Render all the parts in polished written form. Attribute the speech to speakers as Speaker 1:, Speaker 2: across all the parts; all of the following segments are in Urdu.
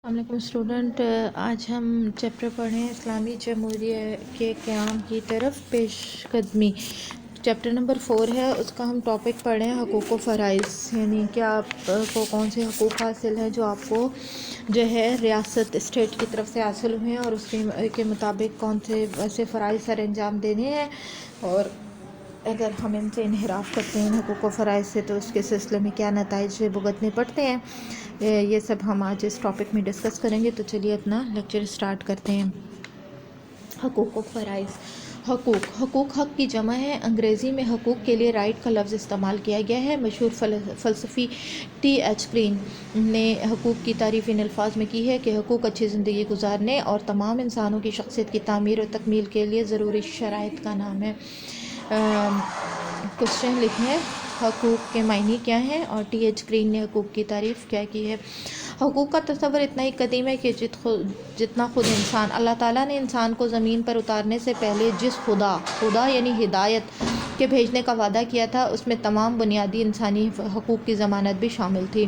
Speaker 1: السلام علیکم اسٹوڈنٹ، آج ہم چیپٹر پڑھیں اسلامی جمہوریہ کے قیام کی طرف پیش قدمی۔ چیپٹر نمبر 4 ہے، اس کا ہم ٹاپک پڑھیں حقوق و فرائض، یعنی کہ آپ کو کون سے حقوق حاصل ہیں جو آپ کو ریاست اسٹیٹ کی طرف سے حاصل ہوئے ہیں، اور اس کے مطابق کون سے ایسے فرائض سر انجام دینے ہیں، اور اگر ہم ان سے انحراف کرتے ہیں حقوق و فرائض سے تو اس کے سلسلے میں کیا نتائج بھگتنے پڑتے ہیں۔ یہ سب ہم آج اس ٹاپک میں ڈسکس کریں گے، تو چلیے اپنا لیکچر اسٹارٹ کرتے ہیں۔ حقوق و فرائض۔ حقوق حق کی جمع ہے۔ انگریزی میں حقوق کے لیے رائٹ کا لفظ استعمال کیا گیا ہے۔ مشہور فلسفی ٹی ایچ گرین نے حقوق کی تعریف ان الفاظ میں کی ہے کہ حقوق اچھی زندگی گزارنے اور تمام انسانوں کی شخصیت کی تعمیر و تکمیل کے لیے ضروری شرائط کا نام ہے۔ کوشچن لکھیں، حقوق کے معنی کیا ہیں، اور ٹی ایچ گرین نے حقوق کی تعریف کیا کی ہے۔ حقوق کا تصور اتنا ہی قدیم ہے کہ جتنا خود انسان۔ اللہ تعالیٰ نے انسان کو زمین پر اتارنے سے پہلے جس خدا یعنی ہدایت کے بھیجنے کا وعدہ کیا تھا، اس میں تمام بنیادی انسانی حقوق کی ضمانت بھی شامل تھی۔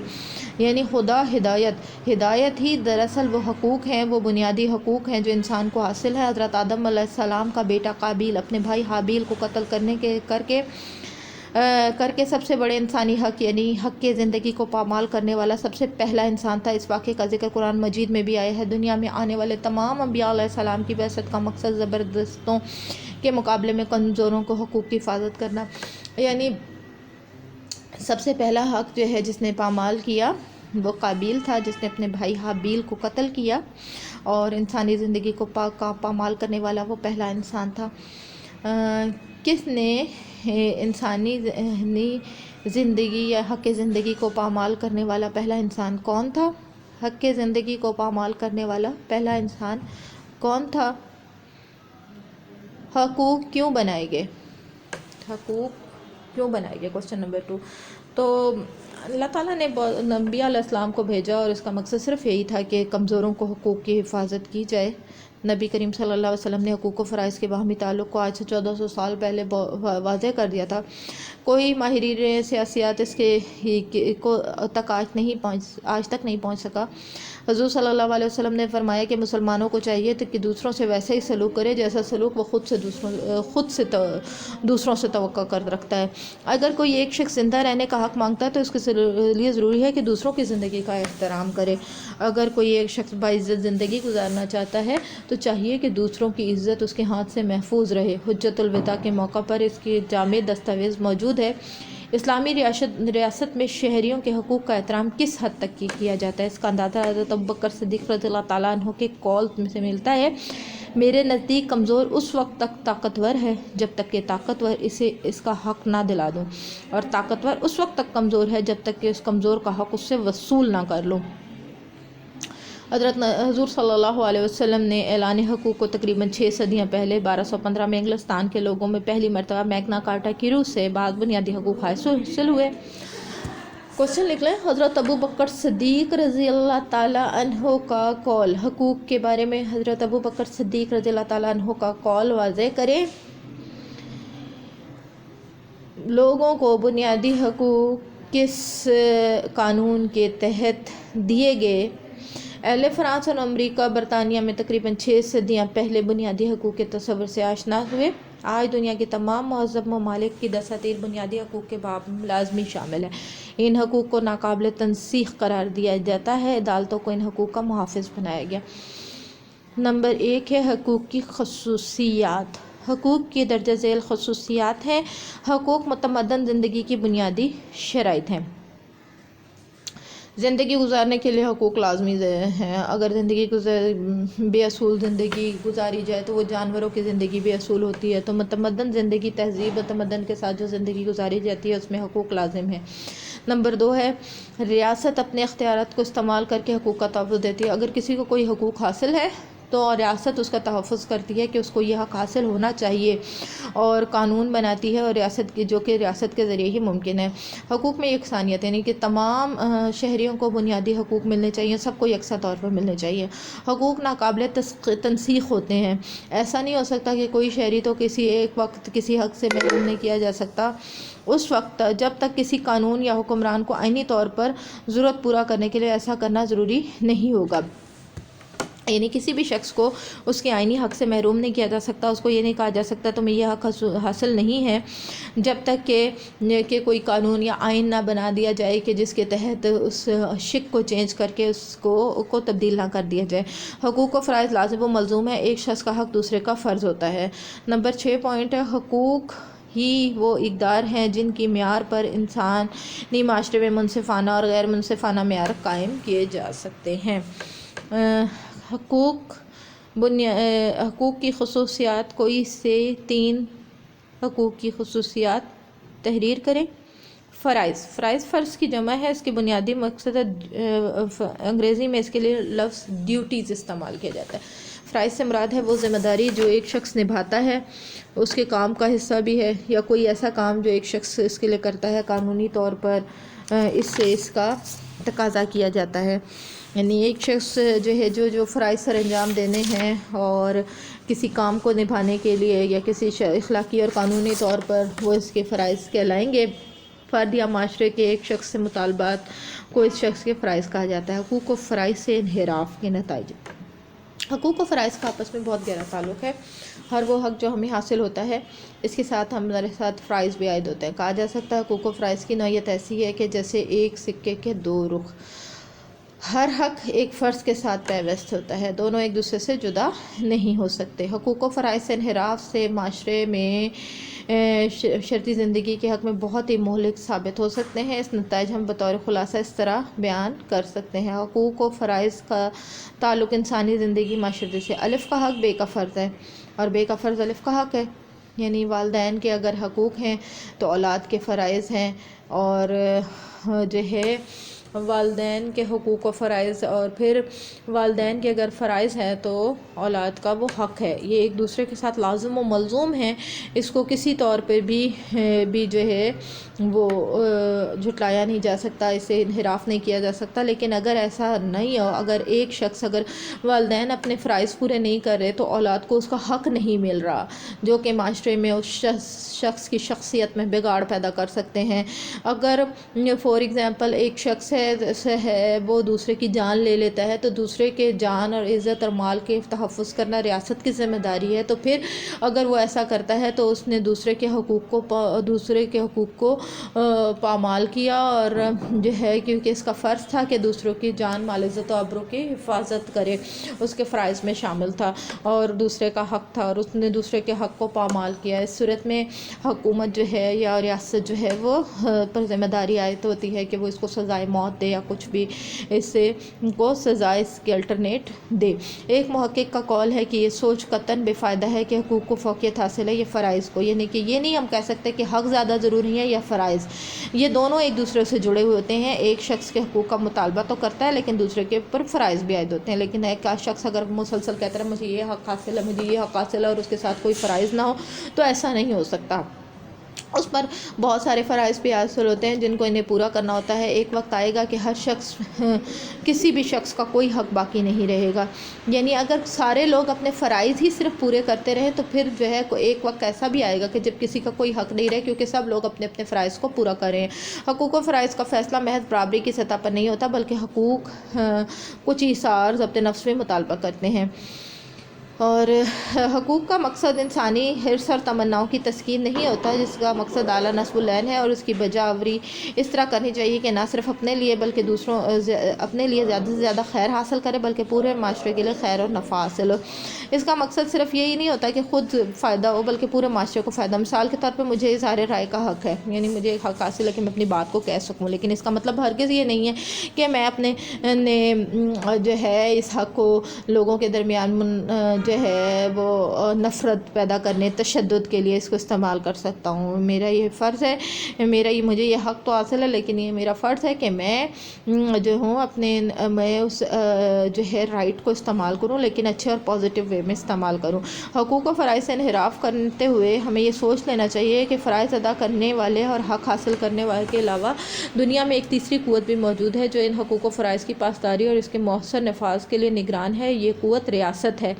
Speaker 1: یعنی خدا ہدایت ہی دراصل وہ حقوق ہیں، وہ بنیادی حقوق ہیں جو انسان کو حاصل ہے۔ حضرت آدم علیہ السلام کا بیٹا قابیل اپنے بھائی حابیل کو قتل کر کے سب سے بڑے انسانی حق یعنی حق کے زندگی کو پامال کرنے والا سب سے پہلا انسان تھا۔ اس واقعے کا ذکر قرآن مجید میں بھی آیا ہے۔ دنیا میں آنے والے تمام انبیاء علیہ السلام کی بعثت کا مقصد زبردستوں کے مقابلے میں کمزوروں کو حقوق کی حفاظت کرنا، یعنی سب سے پہلا حق جو ہے جس نے پامال کیا وہ قابیل تھا، جس نے اپنے بھائی حابیل کو قتل کیا، اور انسانی زندگی کو پامال کرنے والا وہ پہلا انسان تھا۔ کس نے انسانی زندگی یا حق زندگی کو پامال کرنے والا پہلا انسان کون تھا؟ حق زندگی کو پامال کرنے والا پہلا انسان کون تھا؟ حقوق کیوں بنائے گئے؟ Question number 2۔ تو اللہ تعالیٰ نے انبیاء علیہ السلام کو بھیجا، اور اس کا مقصد صرف یہی تھا کہ کمزوروں کو حقوق کی حفاظت کی جائے۔ نبی کریم صلی اللہ علیہ وسلم نے حقوق و فرائض کے باہمی تعلق کو آج سے 1400 سال پہلے واضح کر دیا تھا۔ کوئی ماہرین سیاسیات اس تک آج تک نہیں پہنچ سکا۔ حضور صلی اللہ علیہ وسلم نے فرمایا کہ مسلمانوں کو چاہیے کہ دوسروں سے ویسے ہی سلوک کرے جیسا سلوک وہ خود سے دوسروں سے توقع کر رکھتا ہے۔ اگر کوئی ایک شخص زندہ رہنے کا حق مانگتا ہے تو اس کے لیے ضروری ہے کہ دوسروں کی زندگی کا احترام کرے۔ اگر کوئی ایک شخص باعزت زندگی گزارنا چاہتا ہے تو چاہیے کہ دوسروں کی عزت اس کے ہاتھ سے محفوظ رہے۔ حجت الوداع کے موقع پر اس کی جامع دستاویز موجود ہے۔ اسلامی ریاست میں شہریوں کے حقوق کا احترام کس حد تک کیا جاتا ہے؟ اس کا اندازہ حضرت ابوبکر صدیق رضی اللہ تعالیٰ عنہ کے قول سے ملتا ہے، میرے نزدیک کمزور اس وقت تک طاقتور ہے جب تک کہ طاقتور اسے اس کا حق نہ دلا دوں، اور طاقتور اس وقت تک کمزور ہے جب تک کہ اس کمزور کا حق اس سے وصول نہ کر لوں۔ حضور صلی اللہ علیہ وسلم نے اعلان حقوق کو تقریباً 6 صدیاں پہلے 1215 میں انگلستان کے لوگوں میں پہلی مرتبہ میگنا کارٹا کی روح سے بعد بنیادی حقوق حاصل ہوئے۔ کوسچن لکھ لیں، حضرت ابوبکر صدیق رضی اللہ تعالیٰ عنہ کا قول۔ حقوق کے بارے میں حضرت ابوبکر صدیق رضی اللہ تعالیٰ عنہ کا قول واضح کریں۔ لوگوں کو بنیادی حقوق کس قانون کے تحت دیے گئے؟ اہل فرانس اور امریکہ برطانیہ میں تقریباً 6 صدیاں پہلے بنیادی حقوق کے تصور سے آشنا ہوئے۔ آج دنیا کے تمام مہذب ممالک کی دساتیر بنیادی حقوق کے باب لازمی شامل ہے۔ ان حقوق کو ناقابل تنسیخ قرار دیا جاتا ہے۔ عدالتوں کو ان حقوق کا محافظ بنایا گیا۔ نمبر 1 ہے حقوق کی خصوصیات۔ حقوق کی درجہ ذیل خصوصیات ہیں۔ حقوق متمدن زندگی کی بنیادی شرائط ہیں۔ زندگی گزارنے کے لیے حقوق لازمی ہیں۔ اگر بے اصول زندگی گزاری جائے تو وہ جانوروں کی زندگی بے اصول ہوتی ہے۔ تو متمدن زندگی، تہذیب و تمدن کے ساتھ جو زندگی گزاری جاتی ہے اس میں حقوق لازم ہیں۔ نمبر 2 ہے ریاست اپنے اختیارات کو استعمال کر کے حقوق کا تحفظ دیتی ہے۔ اگر کسی کو کوئی حقوق حاصل ہے تو ریاست اس کا تحفظ کرتی ہے کہ اس کو یہ حق حاصل ہونا چاہیے، اور قانون بناتی ہے، اور جو کہ ریاست کے ذریعے ہی ممکن ہے۔ حقوق میں یکسانیت، یعنی کہ تمام شہریوں کو بنیادی حقوق ملنے چاہیے، سب کو یکساں طور پر ملنے چاہیے۔ حقوق ناقابل تنسیخ ہوتے ہیں۔ ایسا نہیں ہو سکتا کہ کوئی شہری تو کسی ایک وقت کسی حق سے محروم نہیں کیا جا سکتا اس وقت جب تک کسی قانون یا حکمران کو آئینی طور پر ضرورت پورا کرنے کے لیے ایسا کرنا ضروری نہیں ہوگا۔ یعنی کسی بھی شخص کو اس کے آئینی حق سے محروم نہیں کیا جا سکتا، اس کو یہ نہیں کہا جا سکتا تمہیں یہ حق حاصل نہیں ہے جب تک کہ کوئی قانون یا آئین نہ بنا دیا جائے کہ جس کے تحت اس شق کو چینج کر کے اس کو تبدیل نہ کر دیا جائے۔ حقوق و فرائض لازم و ملزوم ہے، ایک شخص کا حق دوسرے کا فرض ہوتا ہے۔ نمبر 6 پوائنٹ ہے، حقوق ہی وہ اقدار ہیں جن کی معیار پر انسانی معاشرے میں منصفانہ اور غیر منصفانہ معیار قائم کیے جا سکتے ہیں۔ حقوق کی خصوصیات، کوئی سے 3 حقوق کی خصوصیات تحریر کریں۔ فرائض فرض کی جمع ہے، اس کی بنیادی مقصد انگریزی میں اس کے لیے لفظ ڈیوٹیز استعمال کیا جاتا ہے۔ فرائض سے مراد ہے وہ ذمہ داری جو ایک شخص نبھاتا ہے، اس کے کام کا حصہ بھی ہے، یا کوئی ایسا کام جو ایک شخص اس کے لیے کرتا ہے، قانونی طور پر اس سے اس کا تقاضا کیا جاتا ہے۔ یعنی ایک شخص جو فرائض سر انجام دینے ہیں اور کسی کام کو نبھانے کے لیے یا کسی اخلاقی اور قانونی طور پر وہ اس کے فرائض کہلائیں گے، فرد یا معاشرے کے ایک شخص سے مطالبات کو اس شخص کے فرائض کہا جاتا ہے۔ حقوق و فرائض سے انحراف کے نتائج۔ حقوق و فرائض کا آپس میں بہت گہرا تعلق ہے۔ ہر وہ حق جو ہمیں حاصل ہوتا ہے اس کے ساتھ ہمارے ساتھ فرائض بھی عائد ہوتے ہیں۔ کہا جا سکتا ہے حقوق و فرائض کی نوعیت ایسی ہے کہ جیسے ایک سکے کے 2 رخ، ہر حق ایک فرض کے ساتھ پیوست ہوتا ہے، دونوں ایک دوسرے سے جدا نہیں ہو سکتے۔ حقوق و فرائض سے انحراف سے معاشرے میں شرطی زندگی کے حق میں بہت ہی مہلک ثابت ہو سکتے ہیں۔ اس نتائج ہم بطور خلاصہ اس طرح بیان کر سکتے ہیں۔ حقوق و فرائض کا تعلق انسانی زندگی معاشرتی سے۔ الف کا حق بے کا فرض ہے اور بے کا فرض الف کا حق ہے، یعنی والدین کے اگر حقوق ہیں تو اولاد کے فرائض ہیں، اور والدین کے حقوق و فرائض اور پھر والدین کے اگر فرائض ہیں تو اولاد کا وہ حق ہے، یہ ایک دوسرے کے ساتھ لازم و ملزوم ہیں۔ اس کو کسی طور پہ بھی وہ جھٹلایا نہیں جا سکتا، اسے انحراف نہیں کیا جا سکتا۔ لیکن اگر ایسا نہیں ہو، اگر ایک شخص اگر والدین اپنے فرائض پورے نہیں کر رہے تو اولاد کو اس کا حق نہیں مل رہا، جو کہ معاشرے میں اس شخص کی شخصیت میں بگاڑ پیدا کر سکتے ہیں۔ اگر فور ایگزامپل ایک شخص ہے وہ دوسرے کی جان لے لیتا ہے تو دوسرے کے جان اور عزت اور مال کے تحفظ کرنا ریاست کی ذمہ داری ہے، تو پھر اگر وہ ایسا کرتا ہے تو اس نے دوسرے کے حقوق کو پامال کیا، اور کیونکہ اس کا فرض تھا کہ دوسروں کی جان، مال، عزت و آبرو کی حفاظت کرے، اس کے فرائض میں شامل تھا اور دوسرے کا حق تھا، اور اس نے دوسرے کے حق کو پامال کیا۔ اس صورت میں حکومت یا ریاست وہ پر ذمہ داری عائد ہوتی ہے کہ وہ اس کو سزائے موت دے یا کچھ بھی اس سے کو سزائے اس کے الٹرنیٹ دے۔ ایک محقق کا قول ہے کہ یہ سوچ قطعاً بے فائدہ ہے کہ حقوق کو فوقیت حاصل ہے یہ فرائض کو، یعنی کہ یہ نہیں ہم کہہ سکتے کہ حق زیادہ ضروری ہے یا فرائض، یہ دونوں ایک دوسرے سے جڑے ہوئے ہوتے ہیں۔ ایک شخص کے حقوق کا مطالبہ تو کرتا ہے لیکن دوسرے کے اوپر فرائض بھی عائد ہوتے ہیں، لیکن ایک شخص اگر مسلسل کہتا ہے مجھے یہ حق حاصل ہے، مجھے یہ حق حاصل ہے، اور اس کے ساتھ کوئی فرائض نہ ہو تو ایسا نہیں ہو سکتا۔ اس پر بہت سارے فرائض بھی حاصل ہوتے ہیں جن کو انہیں پورا کرنا ہوتا ہے۔ ایک وقت آئے گا کہ کسی بھی شخص کا کوئی حق باقی نہیں رہے گا، یعنی اگر سارے لوگ اپنے فرائض ہی صرف پورے کرتے رہیں تو پھر ایک وقت ایسا بھی آئے گا کہ جب کسی کا کوئی حق نہیں رہے، کیونکہ سب لوگ اپنے اپنے فرائض کو پورا کر رہے ہیں۔ حقوق و فرائض کا فیصلہ محض برابری کی سطح پر نہیں ہوتا، بلکہ حقوق کچھ ایثار ضبط نفس میں مطالبہ کرتے ہیں، اور حقوق کا مقصد انسانی حرص اور تمناؤں کی تسکین نہیں ہوتا، جس کا مقصد اعلیٰ نصب العین ہے، اور اس کی بجا آوری اس طرح کرنی چاہیے کہ نہ صرف اپنے لیے بلکہ اپنے لیے زیادہ سے زیادہ خیر حاصل کرے، بلکہ پورے معاشرے کے لیے خیر اور نفع حاصل ہو۔ اس کا مقصد صرف یہی نہیں ہوتا کہ خود فائدہ ہو بلکہ پورے معاشرے کو فائدہ۔ مثال کے طور پہ مجھے اظہار رائے کا حق ہے، یعنی مجھے ایک حق حاصل ہے کہ میں اپنی بات کو کہہ سکوں، لیکن اس کا مطلب ہرگز یہ نہیں ہے کہ میں اپنے اس حق کو لوگوں کے درمیان وہ نفرت پیدا کرنے، تشدد کے لیے اس کو استعمال کر سکتا ہوں۔ میرا یہ فرض ہے، مجھے یہ حق تو حاصل ہے، لیکن یہ میرا فرض ہے کہ میں اس رائٹ کو استعمال کروں، لیکن اچھے اور پازیٹیو وے میں استعمال کروں۔ حقوق و فرائض سے انحراف کرتے ہوئے ہمیں یہ سوچ لینا چاہیے کہ فرائض ادا کرنے والے اور حق حاصل کرنے والے کے علاوہ دنیا میں ایک تیسری قوت بھی موجود ہے جو ان حقوق و فرائض کی پاسداری اور اس کے مؤثر نفاذ کے لیے نگران ہے۔ یہ قوت ریاست ہے،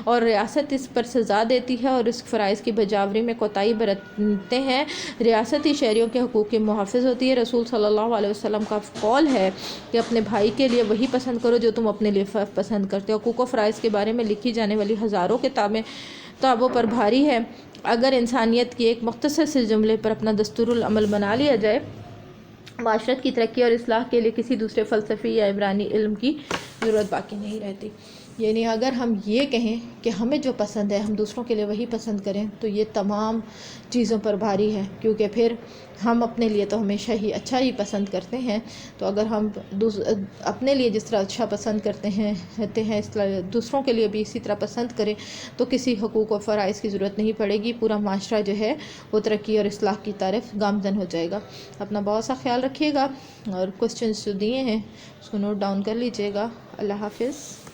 Speaker 1: اور ریاست اس پر سزا دیتی ہے اور اس فرائض کی بجاوری میں کوتاہی برتتے ہیں، ریاستی شہریوں کے حقوق کی محافظ ہوتی ہے۔ رسول صلی اللہ علیہ وسلم کا قول ہے کہ اپنے بھائی کے لیے وہی پسند کرو جو تم اپنے لیے پسند کرتے ہو۔ حقوق و فرائض کے بارے میں لکھی جانے والی ہزاروں کتابوں پر بھاری ہے۔ اگر انسانیت کی ایک مختصر سے جملے پر اپنا دستور العمل بنا لیا جائے، معاشرت کی ترقی اور اصلاح کے لیے کسی دوسرے فلسفی یا عبرانی علم کی ضرورت باقی نہیں رہتی۔ یعنی اگر ہم یہ کہیں کہ ہمیں جو پسند ہے ہم دوسروں کے لیے وہی پسند کریں تو یہ تمام چیزوں پر بھاری ہے، کیونکہ پھر ہم اپنے لیے تو ہمیشہ ہی اچھا ہی پسند کرتے ہیں، تو اگر ہم اپنے لیے جس طرح اچھا پسند کرتے ہیں اس طرح دوسروں کے لیے بھی اسی طرح پسند کریں تو کسی حقوق و فرائض کی ضرورت نہیں پڑے گی، پورا معاشرہ جو ہے وہ ترقی اور اصلاح کی طرف گامزن ہو جائے گا۔ اپنا بہت سا خیال رکھیے گا اور کوسچنز جو دیے ہیں اس کو نوٹ ڈاؤن کر لیجیے گا۔ اللہ حافظ۔